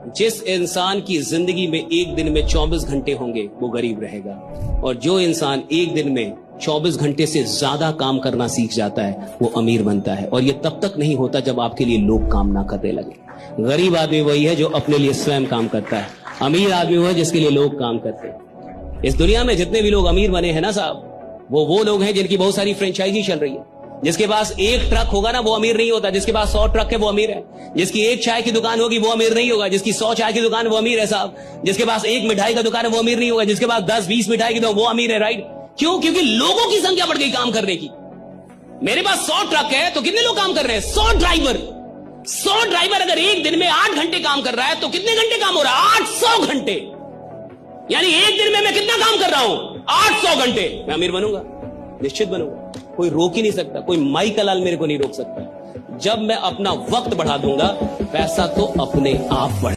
जिस इंसान की जिंदगी में एक दिन में 24 घंटे होंगे वो गरीब रहेगा, और जो इंसान एक दिन में 24 घंटे से ज्यादा काम करना सीख जाता है वो अमीर बनता है। और ये तब तक नहीं होता जब आपके लिए लोग काम ना करने लगे। गरीब आदमी वही है जो अपने लिए स्वयं काम करता है, अमीर आदमी वो है जिसके लिए लोग काम करते हैं। इस दुनिया में जितने भी लोग अमीर बने हैं ना साहब, वो लोग हैं जिनकी बहुत सारी फ्रेंचाइजी चल रही है। जिसके पास एक ट्रक होगा ना वो अमीर नहीं होता, जिसके पास 100 ट्रक है वो अमीर है। जिसकी एक चाय की दुकान होगी वो अमीर नहीं होगा, जिसकी 100 चाय की दुकान है वो अमीर है साहब। जिसके पास एक मिठाई का दुकान है वो अमीर नहीं होगा, जिसके पास 10-20 मिठाई की दुकान वो अमीर है। राइट? क्यों? क्योंकि लोगों की संख्या बढ़ गई काम करने की। मेरे पास 100 ट्रक है तो कितने लोग काम कर रहे हैं? 100 ड्राइवर। 100 ड्राइवर अगर एक दिन में 8 घंटे काम कर रहा है तो कितने घंटे काम हो रहा है? 800 घंटे। यानी एक दिन में मैं कितना काम कर रहा हूं? 800 घंटे। मैं अमीर बनूंगा, निश्चित बनूंगा। कोई रोक ही नहीं सकता, कोई माई का लाल मेरे को नहीं रोक सकता। जब मैं अपना वक्त बढ़ा दूंगा पैसा तो अपने आप बढ़े।